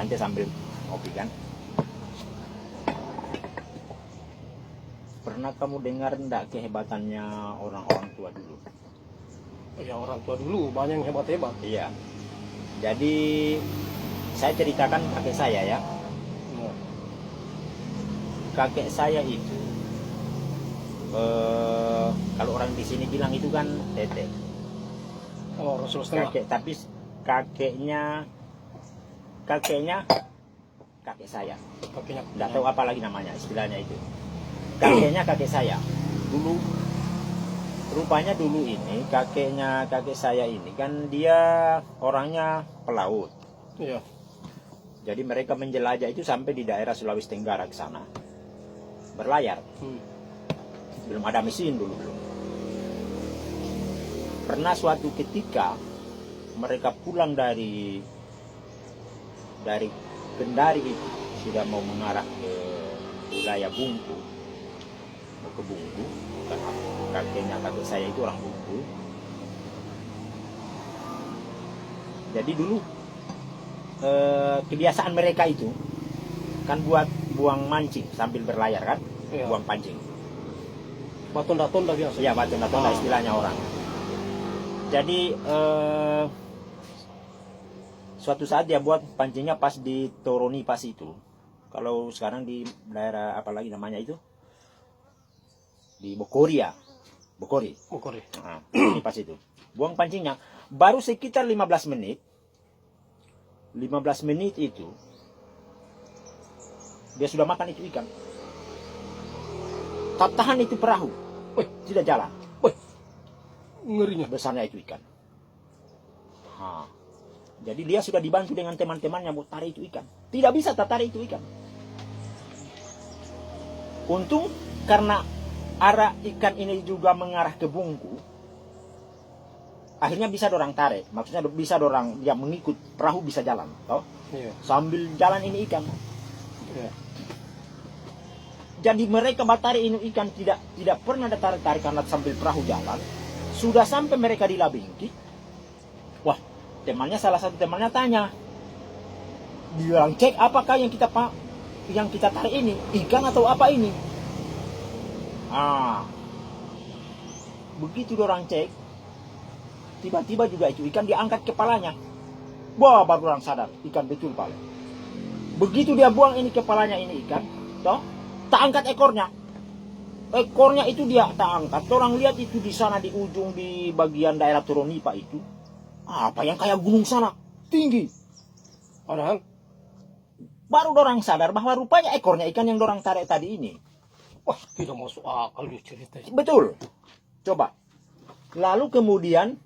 santai sambil ngopi kan. Pernah kamu dengar enggak kehebatannya orang-orang tua dulu? Ya orang tua dulu banyak yang hebat-hebat. Iya. Jadi saya ceritakan kakek saya ya. Ya. Kakek saya itu kalau orang di sini bilang itu kan tete. Oh, Rasul setengah. Kakek, tapi kakek saya. Kakinya. Nggak tahu apa lagi namanya istilahnya itu. Kakeknya kakek saya. Dulu rupanya dulu ini kakek saya ini kan dia orangnya pelaut. Iya. Jadi mereka menjelajah itu sampai di daerah Sulawesi Tenggara ke sana. Berlayar. Belum ada mesin dulu belum. Pernah suatu ketika mereka pulang dari Kendari itu sudah mau mengarah ke wilayah Bungku, mau ke Bungku, karena kakek saya itu orang Bungku. Jadi dulu kebiasaan mereka itu kan buat buang mancing sambil berlayar kan, Iya. buang pancing. Batonda-tonda biasa. Ya batonda-tonda istilahnya orang. Jadi suatu saat dia buat pancingnya pas di Toroni pas itu. Kalau sekarang di daerah apa lagi namanya itu? Di Bokori ya. Bokori. Nah, ini pas itu. Buang pancingnya. Baru sekitar 15 menit. 15 menit itu dia sudah makan itu ikan. Tak tahan itu perahu. Tidak jalan. Ngerinya. Besarnya itu ikan. Jadi dia sudah dibantu dengan teman-temannya buat tarik itu ikan. Tidak bisa tarik itu ikan. Untung karena arah ikan ini juga mengarah ke Bungku. Akhirnya bisa dorang tarik. Maksudnya bisa dorang dia mengikut perahu bisa jalan. Toh? Iya. Sambil jalan ini ikan. Iya. Jadi mereka tarik ini ikan tidak pernah ada tarik karena sambil perahu jalan. Sudah sampai mereka di Labingki. Wah, salah satu temannya tanya. Bilang, cek apakah yang kita tarik ini ikan atau apa ini? Begitu orang cek, tiba-tiba juga itu ikan diangkat kepalanya. Wah, baru orang sadar ikan betul paling. Begitu dia buang ini kepalanya ini ikan, toh, tak angkat ekornya. Ekornya itu dia tak angkat. Orang lihat itu di sana di ujung di bagian daerah Toronipa itu. Apa yang kayak gunung sana, tinggi. Padahal Baru dorang sadar bahwa rupanya ekornya ikan yang dorang tarik tadi ini. wah, tidak masuk akal dia cerita. Betul. Coba. Lalu kemudian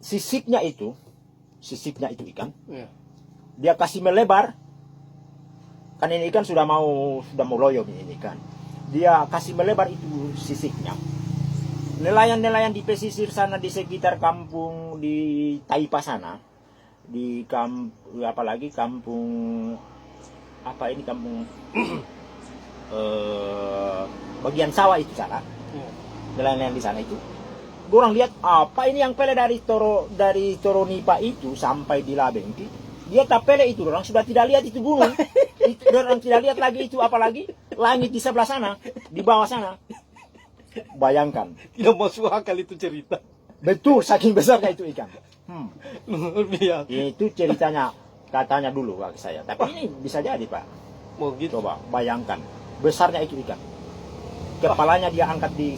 sisiknya itu ikan. Iya. Dia kasih melebar. Kan ini ikan sudah mau loyo ini ikan. Dia kasih melebar itu sisiknya. Nelayan-nelayan di pesisir sana di sekitar kampung di Taipa sana, di kampung bagian sawah itu sana. Iya. Nelayan-nelayan di sana itu. Orang lihat apa ini yang pele dari Toronipa itu sampai di Labengki. Dia tak pele itu, orang sudah tidak lihat itu gunung. Orang tidak lihat lagi itu apalagi langit di sebelah sana, di bawah sana. Bayangkan. Tidak masuk akal itu cerita. Betul, saking besarnya itu ikan. Luar biasa. Itu ceritanya, katanya dulu bagi saya. Tapi ini bisa jadi, Pak. Mau gitu. Coba bayangkan, besarnya itu ikan. Kepalanya dia angkat di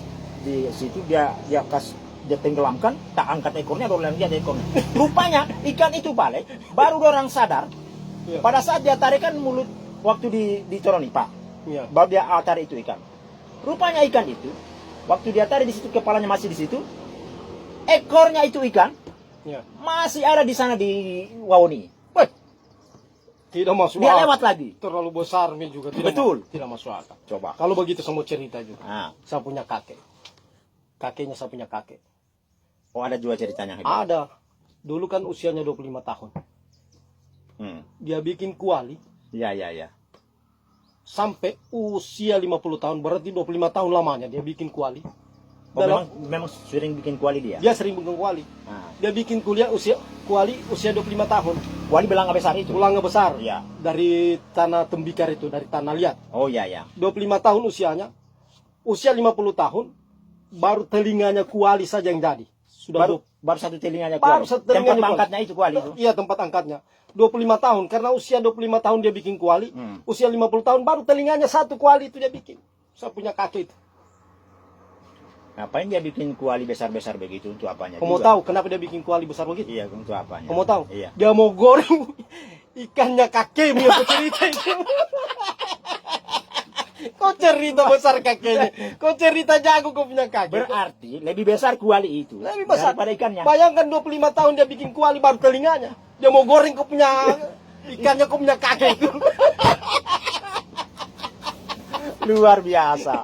situ, dia tenggelamkan, tak angkat ekornya, dorang lihat ekornya. Rupanya ikan itu balik, baru orang sadar. Iya. Pada saat dia tarikan mulut waktu di Toronipa, Iya. baru dia tarik itu ikan. Rupanya ikan itu, waktu dia tarik di situ kepalanya masih di situ, ekornya itu ikan Iya. masih ada di sana di Wawoni. Tidak masuk Dia akal. lewat lagi. Terlalu besar juga tidak. Betul. Tidak masuk akal. Coba. Kalau begitu saya mau cerita juga. Saya punya kakek. Kakeknya saya punya kakek. Oh, ada juga ceritanya hebat. Ada. Dulu kan usianya 25 tahun. Dia bikin kuali. Iya. Sampai usia 50 tahun. Berarti 25 tahun lamanya dia bikin kuali. Oh, memang sering bikin kuali dia. Dia sering bikin kuali. Nah, Dia bikin kuali usia 25 tahun. kuali belanga besar itu. Tulangnya besar. Iya. Dari tanah tembikar itu, dari tanah liat. Oh iya ya. 25 tahun usianya. Usia 50 tahun baru telinganya kuali saja yang jadi. Sudah Baru satu telinganya Baru kuali. satu telinganya Tempat kuali. angkatnya itu kuali itu. Iya, tempat angkatnya. 25 tahun. Karena usia 25 tahun dia bikin kuali. Usia 50 tahun baru telinganya satu kuali itu dia bikin. Saya punya kakek itu. Ngapain dia bikin kuali besar-besar begitu, untuk apanya? Kamu mau juga? tahu kenapa dia bikin kuali besar begitu? Iya, untuk apanya? Kamu mau tahu? Iya. Dia mau goreng ikannya kakekmu yang cerita itu. Kau cerita besar kakeknya. Kau cerita jago kau punya kakek. Berarti lebih besar kuali itu Lebih besar daripada ikannya. Bayangkan 25 tahun dia bikin kuali baru telinganya. Dia mau goreng kau punya ikannya kau punya kakek itu. Luar biasa.